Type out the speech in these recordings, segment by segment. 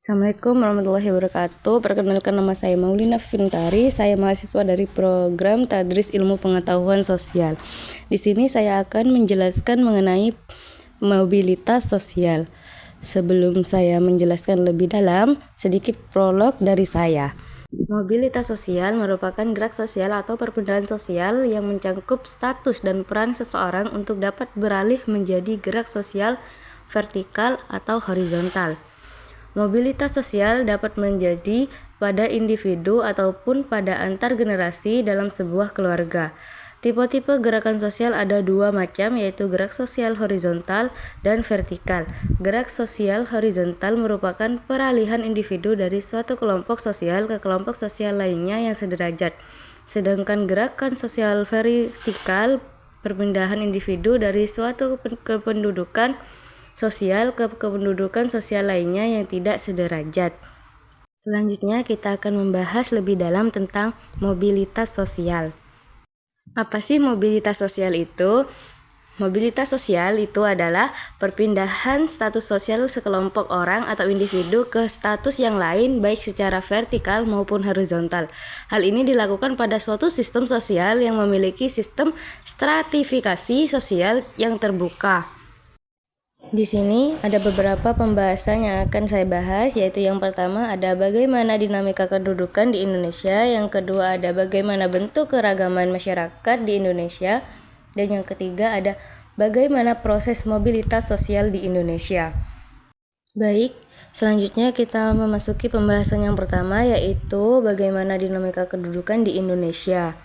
Assalamualaikum warahmatullahi wabarakatuh. Perkenalkan, nama saya Maulina Fintari. Saya mahasiswa dari program Tadris Ilmu Pengetahuan Sosial. Di sini saya akan menjelaskan mengenai mobilitas sosial. Sebelum saya menjelaskan lebih dalam, sedikit prolog dari saya. Mobilitas sosial merupakan gerak sosial atau perpindahan sosial yang mencakup status dan peran seseorang untuk dapat beralih menjadi gerak sosial vertikal atau horizontal. Mobilitas sosial dapat menjadi pada individu ataupun pada antar generasi dalam sebuah keluarga. Tipe-tipe gerakan sosial ada dua macam, yaitu gerak sosial horizontal dan vertikal. Gerak sosial horizontal merupakan peralihan individu dari suatu kelompok sosial ke kelompok sosial lainnya yang sederajat. Sedangkan gerakan sosial vertikal perpindahan individu dari suatu kependudukan sosial ke kependudukan sosial lainnya yang tidak sederajat. Selanjutnya kita akan membahas lebih dalam tentang mobilitas sosial. Apa sih mobilitas sosial itu? Mobilitas sosial itu adalah perpindahan status sosial sekelompok orang atau individu ke status yang lain baik secara vertikal maupun horizontal. Hal ini dilakukan pada suatu sistem sosial yang memiliki sistem stratifikasi sosial yang terbuka. Di sini ada beberapa pembahasan yang akan saya bahas, yaitu yang pertama ada bagaimana dinamika kedudukan di Indonesia, yang kedua ada bagaimana bentuk keragaman masyarakat di Indonesia, dan yang ketiga ada bagaimana proses mobilitas sosial di Indonesia. Baik, selanjutnya kita memasuki pembahasan yang pertama, yaitu bagaimana dinamika kedudukan di Indonesia.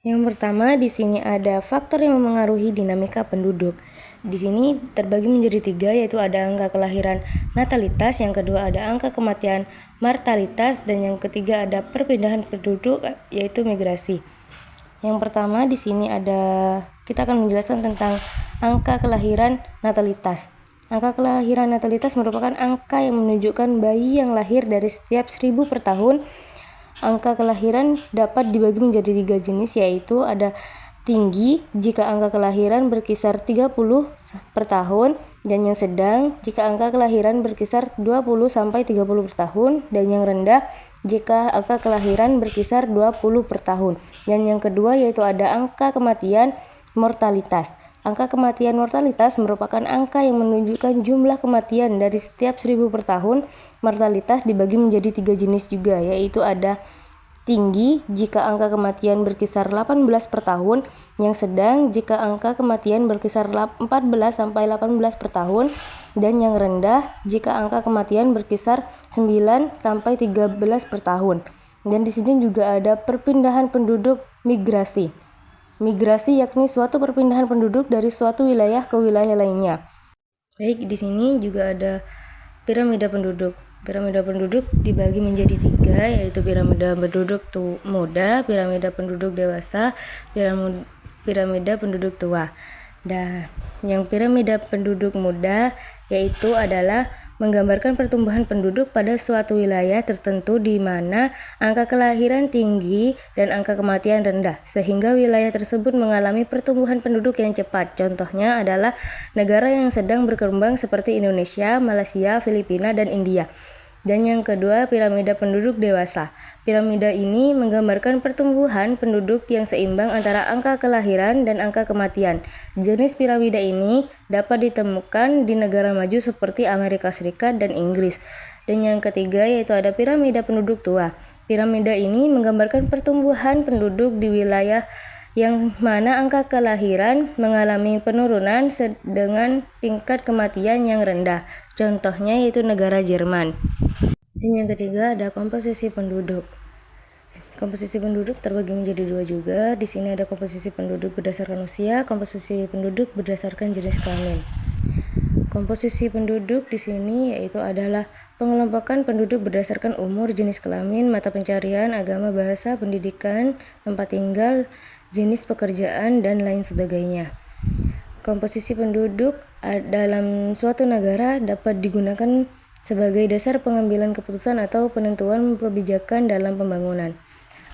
Yang pertama, di sini ada faktor yang memengaruhi dinamika penduduk. Di sini terbagi menjadi tiga, yaitu ada angka kelahiran natalitas, yang kedua ada angka kematian mortalitas, dan yang ketiga ada perpindahan penduduk, yaitu migrasi. Yang pertama di sini kita akan menjelaskan tentang angka kelahiran natalitas. Angka kelahiran natalitas merupakan angka yang menunjukkan bayi yang lahir dari setiap 1000 per tahun. Angka kelahiran dapat dibagi menjadi 3 jenis, yaitu ada tinggi jika angka kelahiran berkisar 30 per tahun, dan yang sedang jika angka kelahiran berkisar 20 sampai 30 per tahun, dan yang rendah jika angka kelahiran berkisar 20 per tahun. Dan yang kedua yaitu ada angka kematian mortalitas. Angka kematian mortalitas merupakan angka yang menunjukkan jumlah kematian dari setiap 1000 per tahun. Mortalitas dibagi menjadi 3 jenis juga, yaitu ada tinggi jika angka kematian berkisar 18 per tahun, yang sedang jika angka kematian berkisar 14 sampai 18 per tahun, dan yang rendah jika angka kematian berkisar 9 sampai 13 per tahun. Dan di sini juga ada perpindahan penduduk migrasi. Migrasi yakni suatu perpindahan penduduk dari suatu wilayah ke wilayah lainnya. Baik, di sini juga ada piramida penduduk. Piramida penduduk dibagi menjadi 3, yaitu piramida penduduk muda, piramida penduduk dewasa, piramida penduduk tua. Dan yang piramida penduduk muda yaitu adalah menggambarkan pertumbuhan penduduk pada suatu wilayah tertentu di mana angka kelahiran tinggi dan angka kematian rendah, sehingga wilayah tersebut mengalami pertumbuhan penduduk yang cepat. Contohnya adalah negara yang sedang berkembang seperti Indonesia, Malaysia, Filipina, dan India. Dan yang kedua, piramida penduduk dewasa. Piramida ini menggambarkan pertumbuhan penduduk yang seimbang antara angka kelahiran dan angka kematian. Jenis piramida ini dapat ditemukan di negara maju seperti Amerika Serikat dan Inggris. Dan yang ketiga yaitu ada piramida penduduk tua. Piramida ini menggambarkan pertumbuhan penduduk di wilayah yang mana angka kelahiran mengalami penurunan dengan tingkat kematian yang rendah. Contohnya yaitu negara Jerman. Dan yang ketiga ada komposisi penduduk. Komposisi penduduk terbagi menjadi 2 juga. Di sini ada komposisi penduduk berdasarkan usia, komposisi penduduk berdasarkan jenis kelamin. Komposisi penduduk di sini yaitu adalah pengelompokan penduduk berdasarkan umur, jenis kelamin, mata pencarian, agama, bahasa, pendidikan, tempat tinggal, jenis pekerjaan, dan lain sebagainya. Komposisi penduduk dalam suatu negara dapat digunakan sebagai dasar pengambilan keputusan atau penentuan kebijakan dalam pembangunan.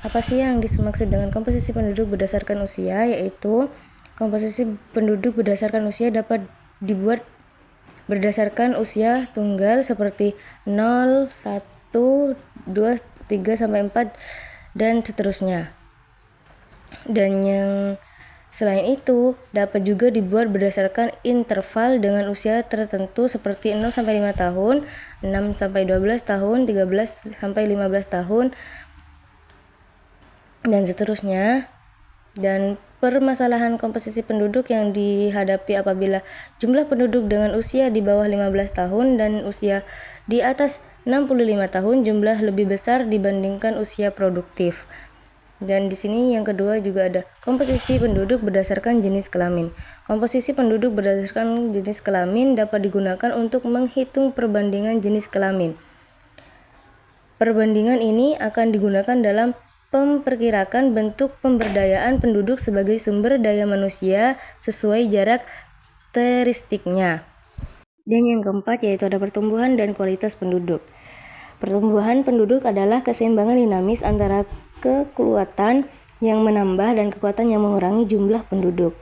Apa sih yang dimaksud dengan komposisi penduduk berdasarkan usia? Yaitu komposisi penduduk berdasarkan usia dapat dibuat berdasarkan usia tunggal seperti 0, 1, 2, 3 sampai 4 dan seterusnya. Dan yang selain itu dapat juga dibuat berdasarkan interval dengan usia tertentu seperti 0 sampai 5 tahun, 6 sampai 12 tahun, 13 sampai 15 tahun dan seterusnya. Dan permasalahan komposisi penduduk yang dihadapi apabila jumlah penduduk dengan usia di bawah 15 tahun dan usia di atas 65 tahun jumlah lebih besar dibandingkan usia produktif. Dan di sini yang kedua juga ada komposisi penduduk berdasarkan jenis kelamin. Komposisi penduduk berdasarkan jenis kelamin dapat digunakan untuk menghitung perbandingan jenis kelamin. Perbandingan ini akan digunakan dalam memperkirakan bentuk pemberdayaan penduduk sebagai sumber daya manusia sesuai jarak karakteristiknya. Dan yang keempat yaitu ada pertumbuhan dan kualitas penduduk. Pertumbuhan penduduk adalah keseimbangan dinamis antara kekuatan yang menambah dan kekuatan yang mengurangi jumlah penduduk.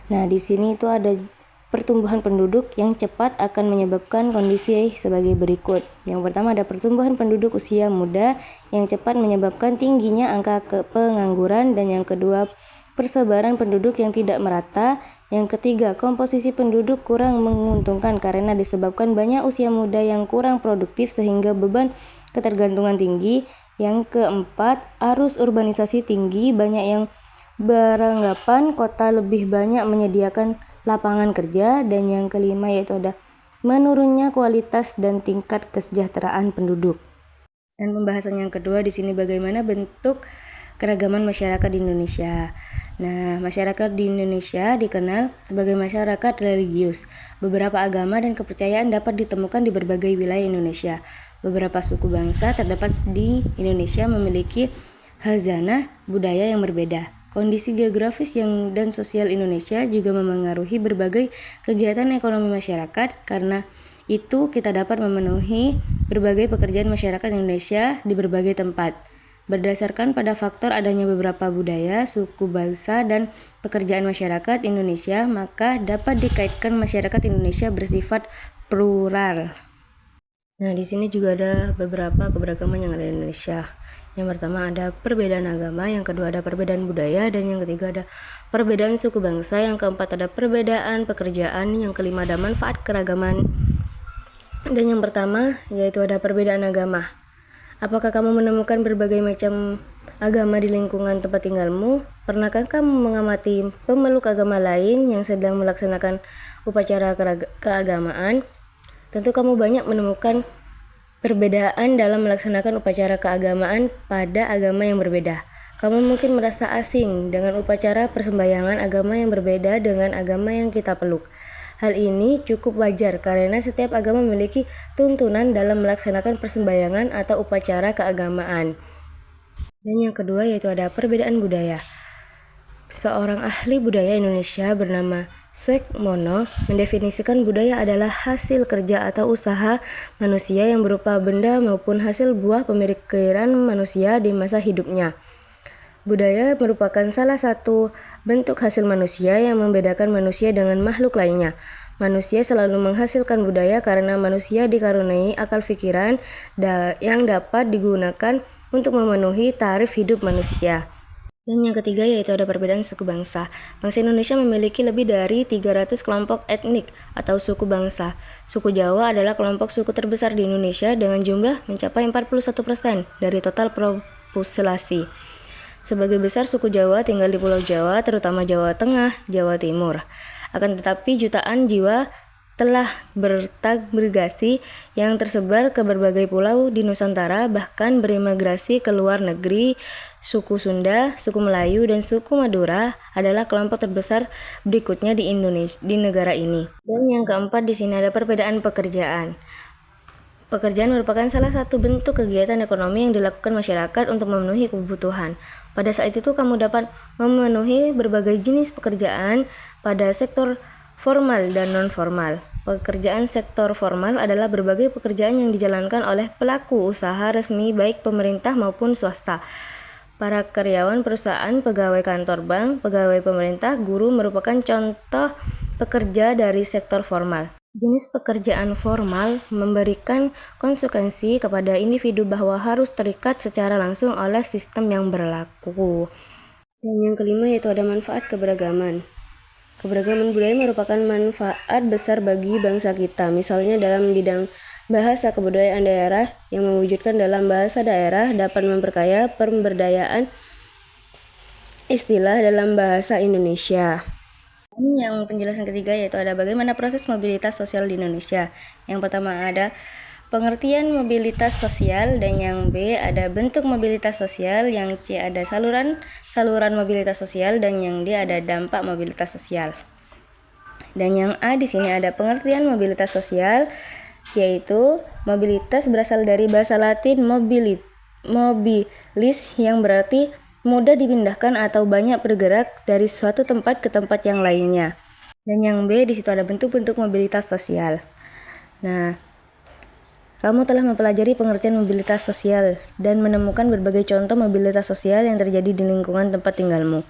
Nah, di sini itu ada pertumbuhan penduduk yang cepat akan menyebabkan kondisi sebagai berikut. Yang pertama ada pertumbuhan penduduk usia muda yang cepat menyebabkan tingginya angka pengangguran, dan yang kedua persebaran penduduk yang tidak merata. Yang ketiga, komposisi penduduk kurang menguntungkan karena disebabkan banyak usia muda yang kurang produktif sehingga beban ketergantungan tinggi. Yang keempat, arus urbanisasi tinggi, banyak yang beranggapan kota lebih banyak menyediakan lapangan kerja. Dan yang kelima yaitu ada menurunnya kualitas dan tingkat kesejahteraan penduduk. Dan pembahasan yang kedua di sini bagaimana bentuk keragaman masyarakat di Indonesia. Nah, masyarakat di Indonesia dikenal sebagai masyarakat religius. Beberapa agama dan kepercayaan dapat ditemukan di berbagai wilayah Indonesia. Beberapa suku bangsa terdapat di Indonesia memiliki khazanah budaya yang berbeda. Kondisi geografis dan sosial Indonesia juga memengaruhi berbagai kegiatan ekonomi masyarakat. Karena itu kita dapat memenuhi berbagai pekerjaan masyarakat Indonesia di berbagai tempat. Berdasarkan pada faktor adanya beberapa budaya, suku bangsa, dan pekerjaan masyarakat Indonesia, maka dapat dikaitkan masyarakat Indonesia bersifat plural. Nah, di sini juga ada beberapa keberagaman yang ada di Indonesia. Yang pertama ada perbedaan agama, yang kedua ada perbedaan budaya, dan yang ketiga ada perbedaan suku bangsa, yang keempat ada perbedaan pekerjaan, yang kelima ada manfaat keragaman. Dan yang pertama yaitu ada perbedaan agama. Apakah kamu menemukan berbagai macam agama di lingkungan tempat tinggalmu? Pernahkah kamu mengamati pemeluk agama lain yang sedang melaksanakan upacara keagamaan? Tentu kamu banyak menemukan perbedaan dalam melaksanakan upacara keagamaan pada agama yang berbeda. Kamu mungkin merasa asing dengan upacara persembahyangan agama yang berbeda dengan agama yang kita peluk. Hal ini cukup wajar karena setiap agama memiliki tuntunan dalam melaksanakan persembahyangan atau upacara keagamaan. Dan yang kedua yaitu ada perbedaan budaya. Seorang ahli budaya Indonesia bernama Suekmono mendefinisikan budaya adalah hasil kerja atau usaha manusia yang berupa benda maupun hasil buah pemikiran manusia di masa hidupnya. Budaya merupakan salah satu bentuk hasil manusia yang membedakan manusia dengan makhluk lainnya. Manusia selalu menghasilkan budaya karena manusia dikaruniai akal pikiran yang dapat digunakan untuk memenuhi taraf hidup manusia. Dan yang ketiga yaitu ada perbedaan suku bangsa. Bangsa Indonesia memiliki lebih dari 300 kelompok etnik atau suku bangsa. Suku Jawa adalah kelompok suku terbesar di Indonesia dengan jumlah mencapai 41% dari total populasi. Sebagai besar suku Jawa tinggal di Pulau Jawa, terutama Jawa Tengah, Jawa Timur. Akan tetapi jutaan jiwa telah bermigrasi yang tersebar ke berbagai pulau di Nusantara, bahkan berimigrasi ke luar negeri. Suku Sunda, suku Melayu, dan suku Madura adalah kelompok terbesar berikutnya di Indonesia, di negara ini. Dan yang keempat di sini ada perbedaan pekerjaan. Pekerjaan merupakan salah satu bentuk kegiatan ekonomi yang dilakukan masyarakat untuk memenuhi kebutuhan. Pada saat itu kamu dapat memenuhi berbagai jenis pekerjaan pada sektor formal dan non-formal. Pekerjaan sektor formal adalah berbagai pekerjaan yang dijalankan oleh pelaku usaha resmi baik pemerintah maupun swasta. Para karyawan perusahaan, pegawai kantor bank, pegawai pemerintah, guru merupakan contoh pekerja dari sektor formal. Jenis pekerjaan formal memberikan konsekuensi kepada individu bahwa harus terikat secara langsung oleh sistem yang berlaku. Dan yang kelima yaitu ada manfaat keberagaman. Keberagaman budaya merupakan manfaat besar bagi bangsa kita, misalnya dalam bidang bahasa kebudayaan daerah yang mewujudkan dalam bahasa daerah dapat memperkaya pemberdayaan istilah dalam bahasa Indonesia. Yang penjelasan ketiga yaitu ada bagaimana proses mobilitas sosial di Indonesia. Yang pertama ada pengertian mobilitas sosial, dan yang B ada bentuk mobilitas sosial, yang C ada saluran mobilitas sosial, dan yang D ada dampak mobilitas sosial. Dan yang A di sini ada pengertian mobilitas sosial, yaitu mobilitas berasal dari bahasa Latin mobilis yang berarti mudah dipindahkan atau banyak bergerak dari suatu tempat ke tempat yang lainnya. Dan yang B di situ ada bentuk-bentuk mobilitas sosial. Nah, kamu telah mempelajari pengertian mobilitas sosial dan menemukan berbagai contoh mobilitas sosial yang terjadi di lingkungan tempat tinggalmu.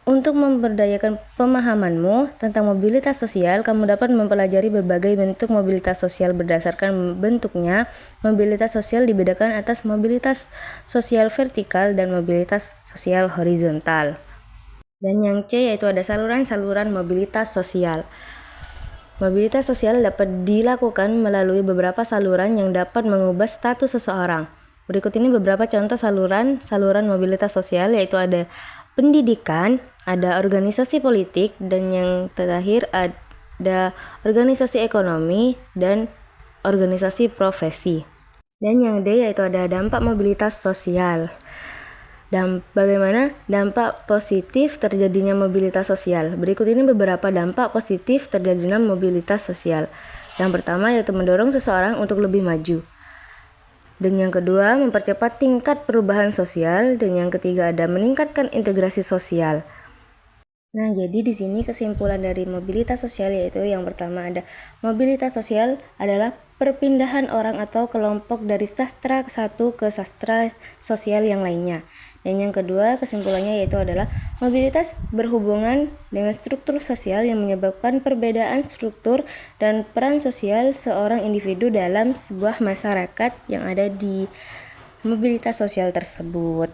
Untuk memberdayakan pemahamanmu tentang mobilitas sosial, kamu dapat mempelajari berbagai bentuk mobilitas sosial berdasarkan bentuknya. Mobilitas sosial dibedakan atas mobilitas sosial vertikal dan mobilitas sosial horizontal. Dan yang C yaitu ada saluran mobilitas sosial. Mobilitas sosial dapat dilakukan melalui beberapa saluran yang dapat mengubah status seseorang. Berikut ini beberapa contoh saluran mobilitas sosial, yaitu ada pendidikan, ada organisasi politik, dan yang terakhir ada organisasi ekonomi dan organisasi profesi. Dan yang D yaitu ada dampak mobilitas sosial. Dan bagaimana dampak positif terjadinya mobilitas sosial? Berikut ini beberapa dampak positif terjadinya mobilitas sosial. Yang pertama yaitu mendorong seseorang untuk lebih maju. Dan yang kedua, mempercepat tingkat perubahan sosial. Dan yang ketiga ada meningkatkan integrasi sosial. Nah, jadi di sini kesimpulan dari mobilitas sosial yaitu yang pertama ada mobilitas sosial adalah perpindahan orang atau kelompok dari sastra satu ke sastra sosial yang lainnya. Dan yang kedua kesimpulannya yaitu adalah mobilitas berhubungan dengan struktur sosial yang menyebabkan perbedaan struktur dan peran sosial seorang individu dalam sebuah masyarakat yang ada di mobilitas sosial tersebut.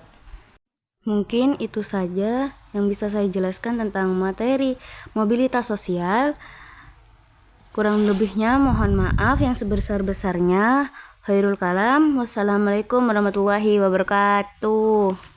Mungkin itu saja yang bisa saya jelaskan tentang materi mobilitas sosial. Kurang lebihnya mohon maaf yang sebesar-besarnya. Khairul kalam. Wassalamualaikum warahmatullahi wabarakatuh.